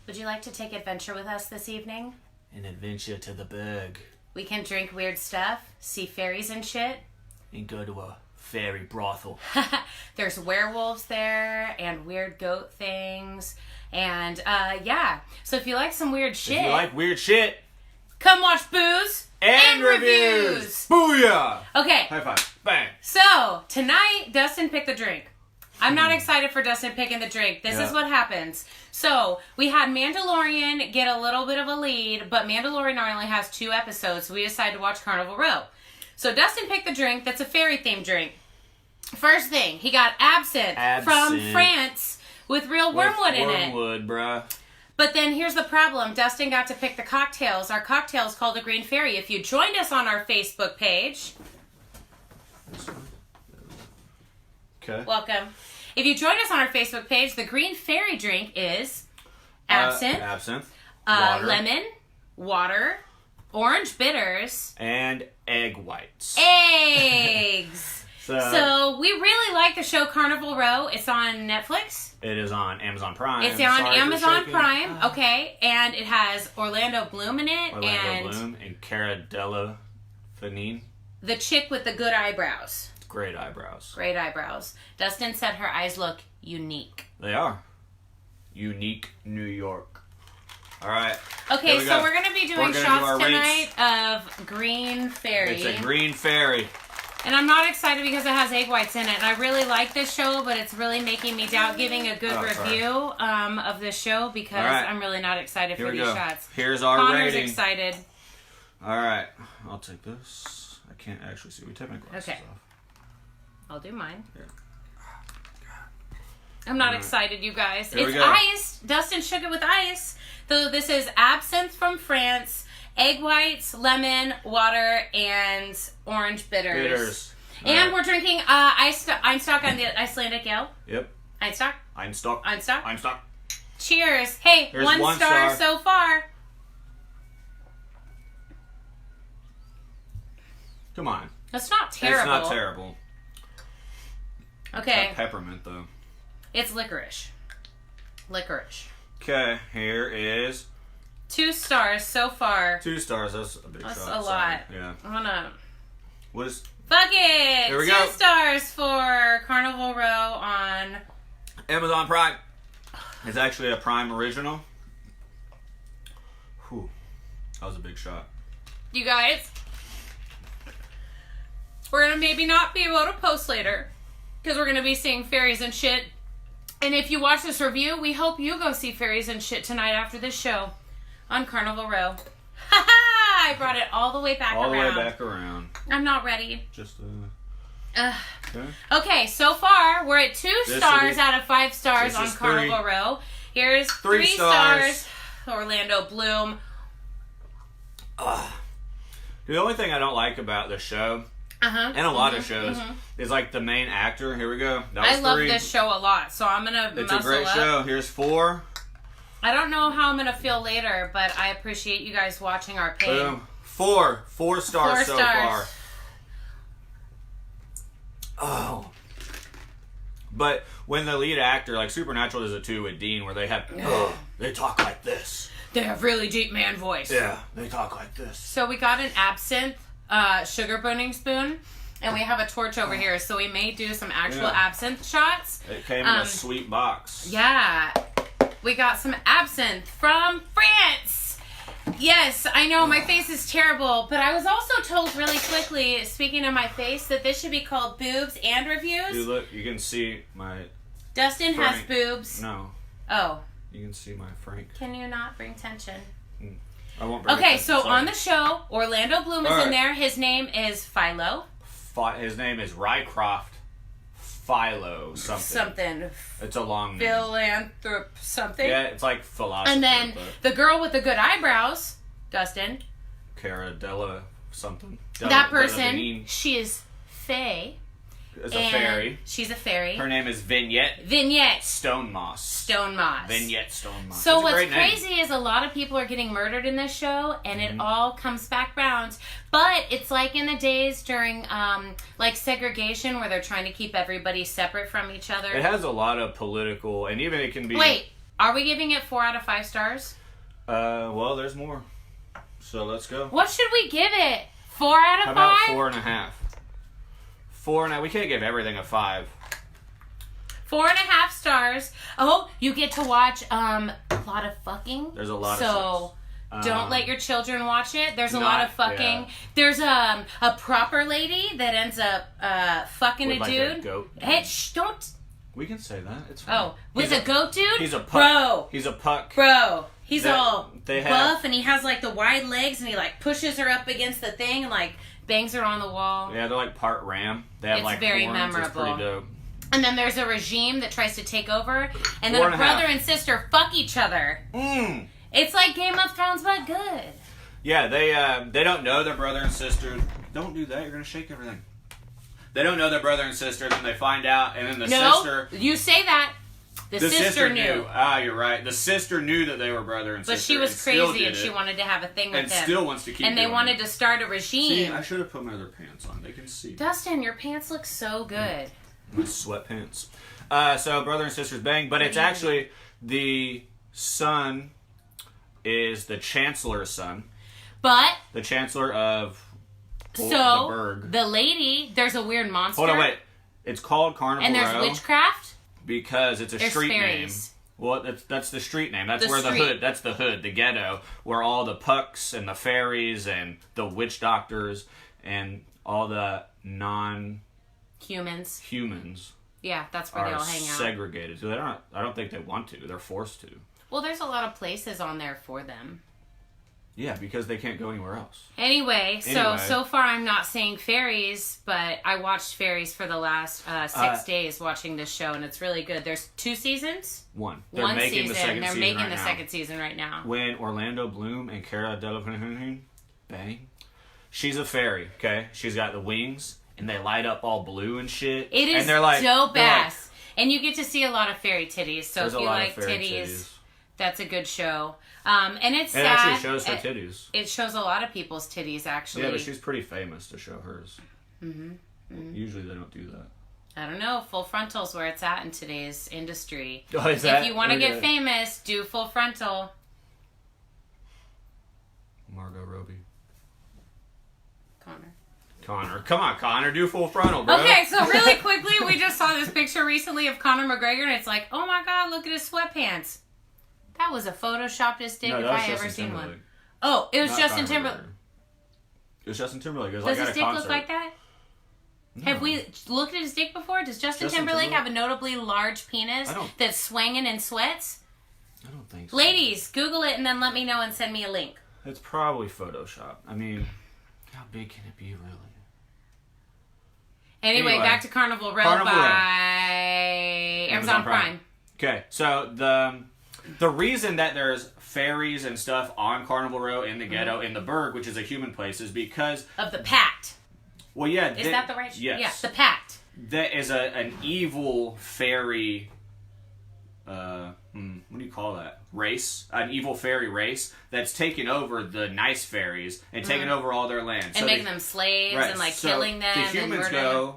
Would you like to take adventure with us this evening? An adventure to the berg. We can drink weird stuff, see fairies and shit. And go to a fairy brothel. There's werewolves there and weird goat things. And, yeah. So if you like some weird shit... If you like weird shit... Come watch Booze and Reviews. Booyah! Okay. High five. Bang. So, tonight, Dustin picked the drink. I'm not excited for Dustin picking the drink. This is what happens. So, we had Mandalorian get a little bit of a lead, but Mandalorian only has 2 episodes, so we decided to watch Carnival Row. So, Dustin picked the drink that's a fairy-themed drink. First thing, he got absinthe. From France with real wormwood in it. Wormwood, bruh. But then here's the problem. Dustin got to pick the cocktails. Our cocktail is called the Green Fairy. If you joined us on our Facebook page... Okay. Welcome. If you join us on our Facebook page, the Green Fairy drink is absinthe, water, lemon, water, orange bitters, and egg whites. Eggs. So we really like the show Carnival Row. It's on Netflix. It is on Amazon Prime. It's on Amazon Prime. Okay, and it has Orlando Bloom in it. Orlando Bloom and Cara Delevingne. The chick with the good eyebrows. Great eyebrows. Great eyebrows. Dustin said her eyes look unique. They are. Unique New York. All right. Okay, so we're going to be doing shots tonight of Green Fairy. It's a Green Fairy. And I'm not excited because it has egg whites in it. And I really like this show, but it's really making me doubt giving a good review of this show because I'm really not excited for these shots. Here's our Connor's rating. excited. All right. I'll take this. I can't actually see. We take my glasses off. I'll do mine. Yeah. I'm not excited, you guys. It's ice. Dustin shook it with ice. So this is absinthe from France, egg whites, lemon, water, and orange bitters. And we're drinking Einstock on the Icelandic ale. Yep. Einstock. Cheers. Hey, There's one star so far. Come on. That's not terrible. It's not terrible. Okay. It's peppermint, though. It's licorice. Okay, here is... 2 stars so far. 2 stars, that's a big shot. That's a lot. Yeah. I'm gonna... What is... Fuck it! Here we 2 go. stars for Carnival Row on... Amazon Prime. It's actually a Prime original. Whew. That was a big shot. You guys... We're gonna maybe not be able to post later. Because we're gonna be seeing fairies and shit. And if you watch this review, we hope you go see fairies and shit tonight after this show. On Carnival Row. Ha ha! I brought it all the way back around. All the way back around. I'm not ready. Just, Okay, so far, we're at 2 stars out of 5 stars on Carnival Row. Here's 3 stars. Orlando Bloom. The only thing I don't like about the show, and a lot of shows, is like the main actor. Here we go. That was 3. I love this show a lot, so I'm gonna It's a great show. Here's 4. I don't know how I'm gonna feel later, but I appreciate you guys watching our page. Boom. 4 stars so far. Oh. But when the lead actor, like Supernatural does it too with Dean, where they have, they talk like this. They have really deep man voice. Yeah, they talk like this. So we got an absinthe sugar burning spoon, and we have a torch over here, so we may do some actual absinthe shots. It came in a sweet box. Yeah. We got some absinthe from France. Yes, I know my face is terrible, but I was also told really quickly, speaking of my face, that this should be called Boobs and Reviews. Dude, look, you can see my... Dustin has boobs. No. Oh. You can see my Frank. Can you not bring tension? I won't bring Okay, so on the show, Orlando Bloom is in there. His name is Philo. His name is Rycroft Philo something. It's a long name. Philanthrop something. Yeah, it's like philosophy. And then the girl with the good eyebrows, Dustin. Cara Della something. That person, she is Faye. Is a fairy. She's a fairy. Her name is Vignette. Stone Moss. Vignette Stone Moss. So what's crazy is a lot of people are getting murdered in this show, and it all comes back round. But it's like in the days during like segregation, where they're trying to keep everybody separate from each other. It has a lot of political, and even it can be. Wait, Are we giving it 4 out of 5 stars? Well, there's more. So let's go. What should we give it? 4 out of 5? How about 4.5? 4.5. We can't give everything a 5. 4.5 stars. Oh, you get to watch a lot of fucking. There's a lot of So don't let your children watch it. There's a lot of fucking. Yeah. There's a proper lady that ends up fucking With a like dude. a goat. Hey, don't. We can say that. It's fine. Oh, with a goat dude? He's a puck. Bro. He's a puck. Bro. He's all they buff and he has like the wide legs and he like pushes her up against the thing and like bangs her on the wall. Yeah, they're like part ram. They have It's like very horns. memorable. It's pretty dope. And then there's a regime that tries to take over, and then 4.5. a brother and sister fuck each other. Mm. It's like Game of Thrones, but good. Yeah, they don't know their brother and sister. Don't do that. You're gonna shake everything. They don't know their brother and sister. Then they find out, and then the sister. You say that. The sister knew. Ah, you're right. The sister knew that they were brother and But sister. she was crazy, and she wanted to have a thing with and him. still wants to keep. And they wanted to start a regime. See, I should have put my other pants on. They can see. Dustin, your pants look so good. My sweatpants. So brother and sister's bang, but it's actually the son is the chancellor's son. But The chancellor of the so burg. the lady, there's a weird monster. Hold on, wait. It's called Carnival And there's Row witchcraft. because it's a There's street fairies. name. Well, that's the street name. That's The where street. the hood. That's the hood, the ghetto, where all the pucks and the fairies and the witch doctors and all the Humans. non-humans Yeah, that's where they are all hang out. segregated. So they don't. I don't think they want to. They're forced to. Well, there's a lot of places on there for them. Yeah, because they can't go anywhere else. Anyway, so far I'm not saying fairies, but I watched fairies for the last 6 days watching this show, and it's really good. There's 2 seasons? One. They're One making season. the second They're season making right the now. second season right now. When Orlando Bloom and Cara Delevingne bang, she's a fairy. Okay, she's got the wings, and they light up all blue and shit. It is and they're like, dope they're like, ass. And you get to see a lot of fairy titties, so there's if a you lot like of fairy titties, that's a good show. And it's It sad. actually shows her titties. It shows a lot of people's titties, actually. Yeah, but she's pretty famous to show hers. Usually they don't do that. I don't know. Full frontal's where it's at in today's industry. Oh, is that? If you want to Okay. get famous, do full frontal. Margot Robbie. Connor. Come on, Connor, do full frontal, bro. Okay, so really quickly, we just saw this picture recently of Conor McGregor, and it's like, oh my god, look at his sweatpants. That was a photoshopped dick No, if that was I ever Justin seen Timberlake. one. Oh, it was Not Justin Conor Timberlake. McGregor. It was Justin Timberlake. It was Does like his at a dick concert. look like that? No. Have we looked at his dick before? Does Justin Justin Timberlake Timberlake? have a notably large penis I don't- that's swinging in sweats? I don't think so. Ladies, Google it and then let me know and send me a link. It's probably Photoshop. I mean, how big can it be, really? Anyway, back to Carnival Row Carnival Row. by Amazon Prime. Okay, so the reason that there's fairies and stuff on Carnival Row in the ghetto in the Burg, which is a human place, is because Of the Pact. well, yeah, Is that the right? Yes, Yeah, the Pact. that is an evil fairy. What do you call that? Race, an evil fairy race that's taking over the nice fairies and taking over all their land And making them slaves and like killing them. The and humans murdering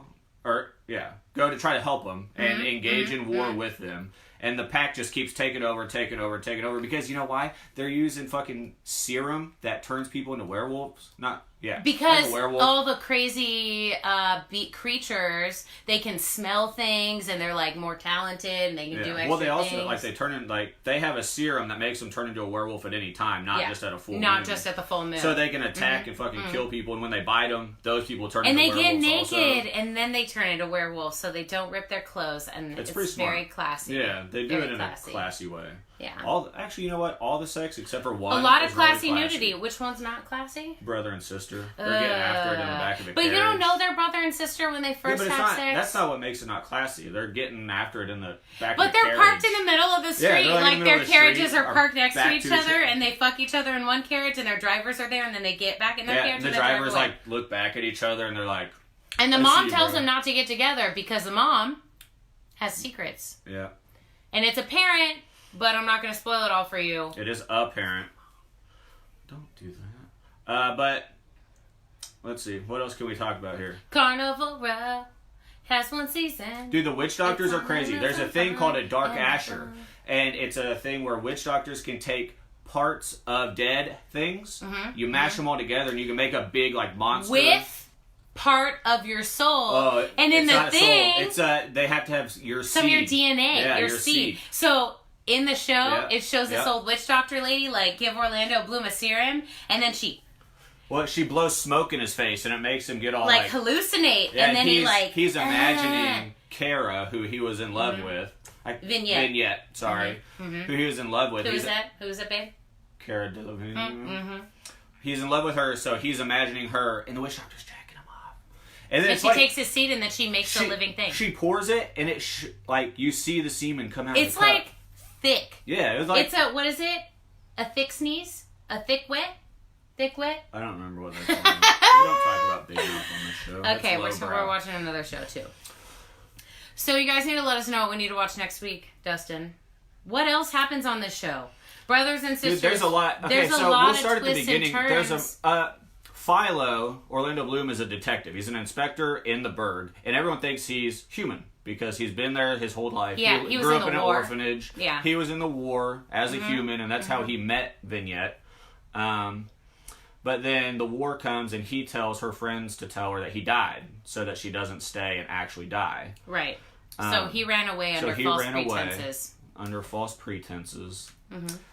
them. go to try to help them and engage in war with them. And the pack just keeps taking over because you know why? They're using fucking serum that turns people into werewolves. Because like a werewolf. all the crazy creatures, they can smell things and they're like more talented and they can do extra well, they also things. like they have a serum that makes them turn into a werewolf at any time, not just at a full moon. just at the full moon. So they can attack and fucking kill people, and when they bite them, those people turn and into they get werewolves naked also. and then they turn into werewolves, so they don't rip their clothes, and It's it's pretty smart. very classy. Yeah, they do Very it in classy. a classy way. Yeah. Actually, you know what? All the sex except for one. A lot of is really classy nudity. Which one's not classy? Brother and sister. They're getting after it in the back of the But carriage. you don't know their brother and sister when they Yeah, first but it's have not. sex. That's not what makes it not classy. They're getting after it in the back But of the they're carriage. parked in the middle of the street, Yeah, they're like in the like middle their of the carriages street, are parked next to back each to each other, other. and they fuck each other in one carriage, and their drivers are there, and then they get back in their carriage. and the and they drive drivers away. like look back at each other and they're like, And the I mom see, tells bro. them not to get together because the mom has secrets, yeah, and it's apparent. But I'm not going to spoil it all for you. it is apparent. Don't do that. But let's see. What else can we talk about here? Carnival Row has one season. Dude, the witch doctors are crazy. There's a thing called a dark asher. and it's a thing where witch doctors can take parts of dead things. You mash them all together, and you can make a big like monster with part of your soul. And in the thing, it's they have to have your some seed. of your DNA, your seed. So in the show, it shows this old witch doctor lady like give Orlando Bloom a serum, and then she blows smoke in his face, and it makes him get all like hallucinate, yeah, and then he's imagining Kara, who he was in love with. Vignette, sorry. Who he was in love with. Who's that, babe? Cara Delevingne. He's in love with her, so he's imagining her, and the witch doctor's jacking him off. And then she takes his seed, and then she makes a living thing. She pours it, and it like you see the semen come out. It's of the cup. like thick. Yeah, it was like it's a what is it? A thick sneeze? A thick wet? Thick wet? I don't remember what that's called. We don't talk about big mouth on this show. Okay, we're watching another show too. So you guys need to let us know what we need to watch next week, Dustin. What else happens on this show? Brothers and sisters. Dude, there's a lot. Okay, there's a so lot we'll start of at the beginning. turns. There's Philo, Orlando Bloom is a detective. He's an inspector in the Burg, and everyone thinks he's human because he's been there his whole life. Yeah, he was grew in up the in an war. orphanage. Yeah. He was in the war as a human, and that's how he met Vignette. But then the war comes, and he tells her friends to tell her that he died, so that she doesn't stay and actually die. Right. So he ran away under false pretenses. Under false pretenses.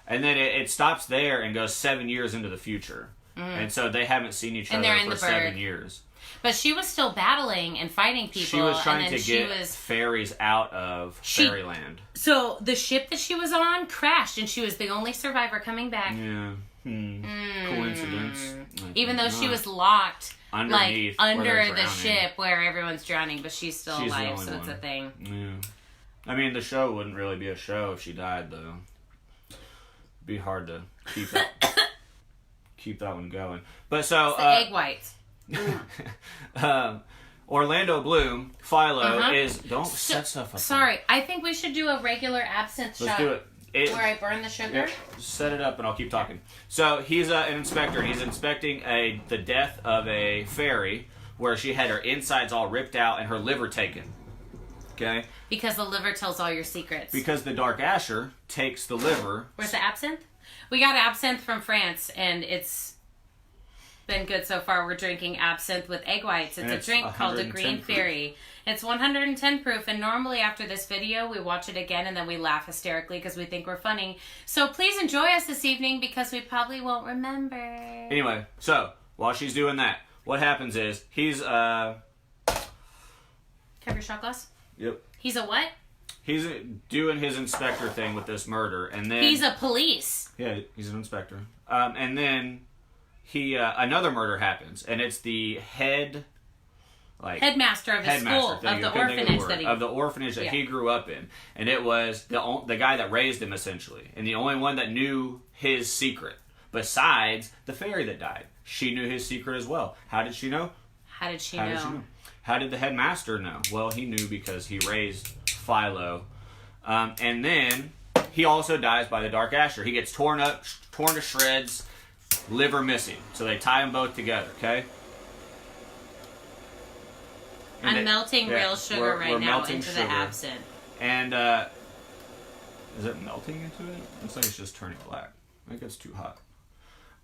And then it stops there and goes 7 years into the future. And so they haven't seen each other for 7 years. But she was still battling and fighting people. She was trying to get fairies out of fairyland. So the ship that she was on crashed, and she was the only survivor coming back. Yeah. Coincidence. Even though she was locked underneath, under the ship where everyone's drowning, but she's still alive, so it's a thing. Yeah. I mean, the show wouldn't really be a show if she died, though. It'd be hard to keep that one going. But so it's the egg whites. Orlando Bloom, Philo is set stuff up. Sorry, I think we should do a regular absinthe shot. Let's do it. Where I burn the sugar? Yeah, set it up and I'll keep talking. So he's an inspector, and he's inspecting the death of a fairy where she had her insides all ripped out and her liver taken. Okay? Because the liver tells all your secrets. Because the Dark Asher takes the liver. Where's the absinthe? We got absinthe from France, and it's been good so far. We're drinking absinthe with egg whites. It's a drink called a Green Fairy. It's 110 proof, and normally after this video, we watch it again, and then we laugh hysterically because we think we're funny. So please enjoy us this evening, because we probably won't remember. Anyway, so while she's doing that, what happens is he's Have your shot glass? Yep. He's a what? He's doing his inspector thing with this murder, and then he's a police. Yeah, he's an inspector. And then another murder happens, and it's the headmaster of his school, of the orphanage that he grew up in, and it was the guy that raised him essentially, and the only one that knew his secret besides the fairy that died. She knew his secret as well. How did she know? How did she know? How did the headmaster know? Well, he knew because he raised Philo, and then he also dies by the Dark Asher. He gets torn to shreds, liver missing. So they tie them both together. Okay. I'm melting real sugar right now into the absinthe. And is it melting into it? Looks like it's just turning black. I think it's too hot.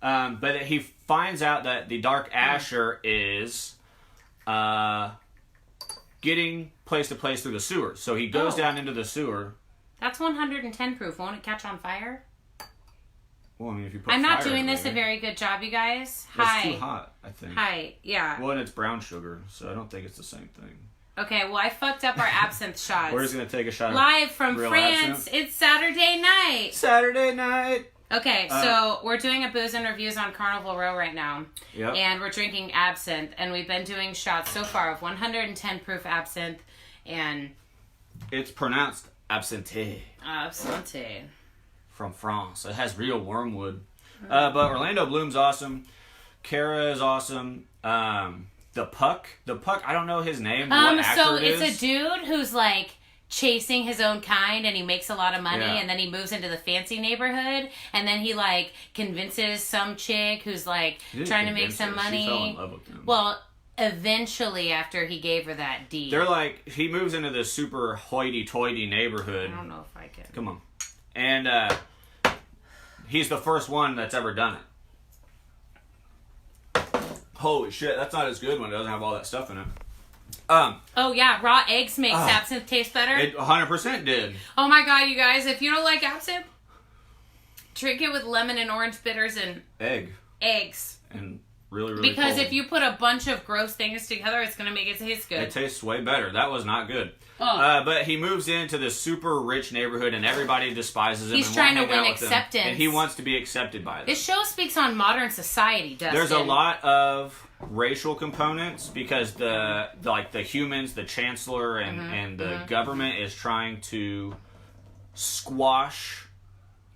But he finds out that the Dark Asher is getting place to place through the sewer. So he goes down into the sewer. That's 110 proof. Won't it catch on fire? Well, I mean, if you put I'm not fire doing in this there, a very good job, you guys. It's too hot, I think. Hi, yeah. Well, and it's brown sugar, so I don't think it's the same thing. Okay, well, I fucked up our absinthe shots. We're just going to take a shot live from real France. absinthe. It's Saturday night. Saturday night. Okay, so we're doing a booze and reviews on Carnival Row right now. Yep. And we're drinking absinthe, and we've been doing shots so far of 110 proof absinthe, and it's pronounced absinthe. Absinthe. From France. It has real wormwood. But Orlando Bloom's awesome. Kara is awesome. The Puck, I don't know his name. What actor so it is. It's a dude who's like chasing his own kind, and he makes a lot of money, Yeah. and then he moves into the fancy neighborhood, and then he like convinces some chick who's like trying to make some money. She fell in love with him. Well, eventually after he gave her that deed. They're like, he moves into this super hoity-toity neighborhood. I don't know if I can. Come on. And he's the first one that's ever done it. Holy shit, that's not as good when it doesn't have all that stuff in it. Oh yeah, raw eggs makes absinthe taste better. It 100% did. Oh my god, you guys, if you don't like absinthe, drink it with lemon and orange bitters and eggs. And really because cold. if you put a bunch of gross things together, it's going to make it taste good. It tastes way better. That was not good. Oh. But he moves into this super rich neighborhood and everybody despises him. He's and trying won't to hang win out with him. acceptance. And he wants to be accepted by them. This show speaks on modern society, Dustin. There's a lot of racial components because the humans, the chancellor and the government is trying to squash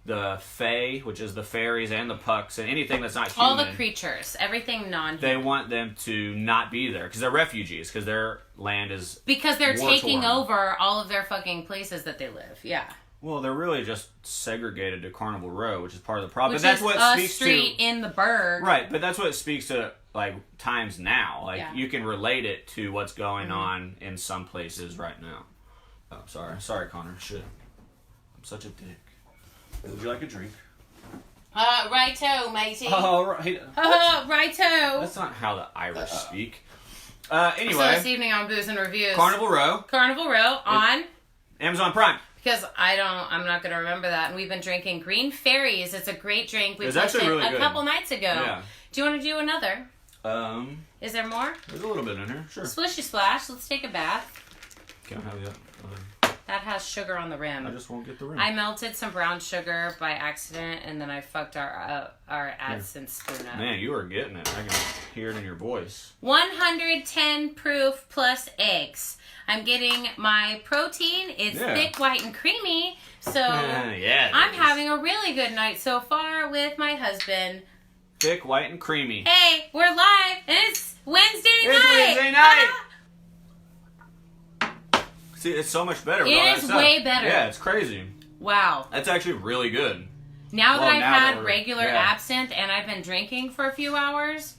the Fae, which is the fairies and the pucks and anything that's not human. All the creatures, everything non-human. They want them to not be there because they're refugees because their land is because they're taking war-torn. over all of their fucking places that they live. Yeah. Well, they're really just segregated to Carnival Row, which is part of the problem. Which but that's is what a speaks street to in the burg. right. But that's what it speaks to like times now. Like Yeah. you can relate it to what's going on in some places right now. Oh, sorry, Connor. Shit, I'm such a dick. Would you like a drink? Righto, matey. Oh, right. Righto. That's not how the Irish speak. So Anyway, this evening on Booze and Reviews. Carnival Row, on Amazon Prime. because I'm not going to remember that. And we've been drinking Green Fairies. It's a great drink. We It's tasted actually really a good. couple nights ago. Yeah. Do you want to do another? Is there more? There's a little bit in here. Sure. Splishy splash. Let's take a bath. Can't have that. That has sugar on the rim. I just won't get the rim. I melted some brown sugar by accident, and then I fucked our absinthe spoon up. Man, you are getting it. I can hear it in your voice. 110 proof plus eggs. I'm getting my protein. It's thick, white, and creamy. So yeah, I'm having a really good night so far with my husband. Thick, white, and creamy. Hey, we're live, and it's Wednesday night. It's Wednesday night. See, it's so much better. It is way better. Yeah, it's crazy. Wow. That's actually really good. Now that I've had we're- regular absinthe and I've been drinking for a few hours,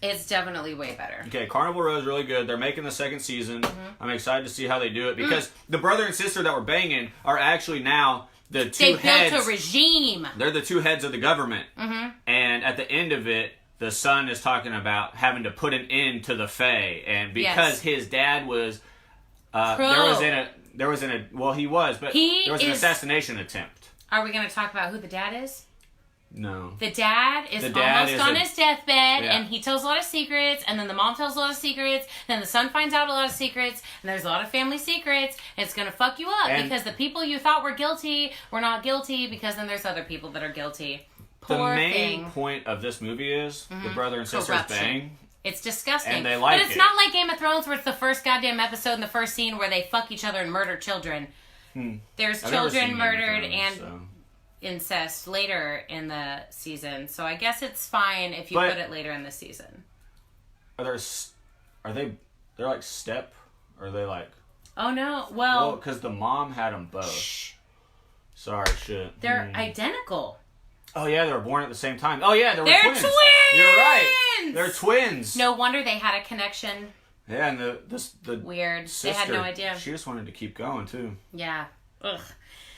it's definitely way better. Okay, Carnival Row is really good. They're making the second season. I'm excited to see how they do it because the brother and sister that were banging are actually now the two heads. They built a regime. They're the two heads of the government. And at the end of it, the son is talking about having to put an end to the Fae. And because his dad was... there was an assassination attempt. Are we going to talk about who the dad is? No. The dad is almost on his deathbed, and he tells a lot of secrets, and then the mom tells a lot of secrets, then the son finds out a lot of secrets, and there's a lot of family secrets, and it's going to fuck you up, because the people you thought were guilty were not guilty, because then there's other people that are guilty. Poor the main thing. point of this movie is the brother and sister's bang. It's disgusting. And they like but it's it. not like Game of Thrones where it's the first goddamn episode and the first scene where they fuck each other and murder children. There's I've never seen children Game of murdered Thrones, and incest later in the season. So I guess it's fine if you put it later in the season. They're like step? Or are they like... Oh no, well... because the mom had them both. Shh. Sorry, shit. They're identical. Oh yeah, they were born at the same time. Oh yeah, they're twins! You're right. They're twins. No wonder they had a connection. Yeah, and the weird. Sister, they had no idea. She just wanted to keep going too. Yeah. Ugh.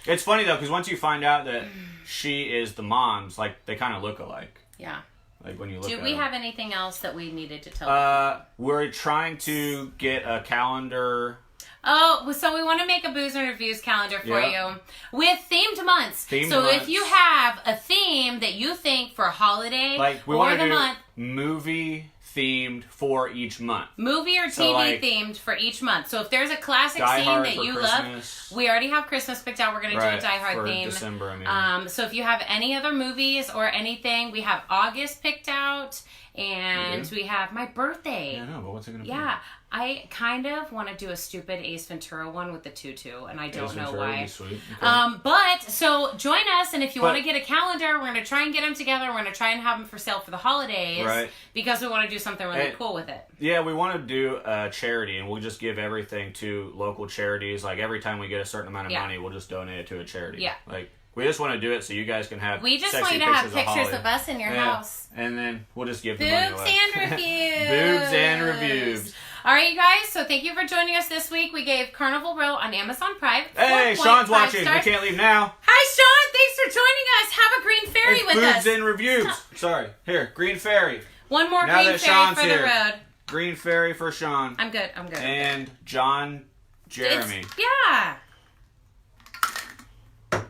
It's funny though, because once you find out that she is the mom's, like they kind of look alike. Yeah. Like when you look. Do we have anything else that we needed to tell people? We're trying to get a calendar. Oh, so we want to make a Booze and Reviews calendar for you with themed months. So if you have a theme that you think for holiday like we or want the to do month, movie themed for each month. Movie or TV themed for each month. So if there's a classic scene that you love, we already have Christmas picked out. We're going to do a Die Hard for theme. December, I mean. So if you have any other movies or anything, we have August picked out. And we have my birthday. Yeah, I know, but what's it going to be? Yeah, I kind of want to do a stupid Ace Ventura one with the tutu, and I don't know why. Would be sweet. Okay. But, so join us, and if you want to get a calendar, we're going to try and get them together. We're going to try and have them for sale for the holidays. Right. Because we want to do something really cool with it. Yeah, we want to do a charity, and we'll just give everything to local charities. Like, every time we get a certain amount of money, we'll just donate it to a charity. Yeah. Like, we just want to do it so you guys can have We just sexy want you to have pictures Holly. of us in your house. And then we'll just give the money Boobs away. and reviews. Boobs and reviews. All right, you guys. So thank you for joining us this week. We gave Carnival Row on Amazon Prime. Hey, Sean's 4.5 watching. stars. We can't leave now. Hi, Sean. Thanks for joining us. Have a green fairy It's with Boobs us. and reviews. Sorry. Here, Green Fairy. One more Now green that fairy Sean's for here. the road. Green Fairy for Sean. I'm good. And John Jeremy. Yeah.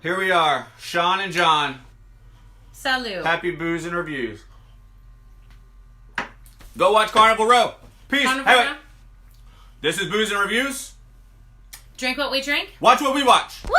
Here we are. Sean and John. Salud. Happy Booze and Reviews. Go watch Carnival Row. Peace. Carnival Hey, wait. Row. This is Booze and Reviews. Drink what we drink. Watch what we watch. Woo!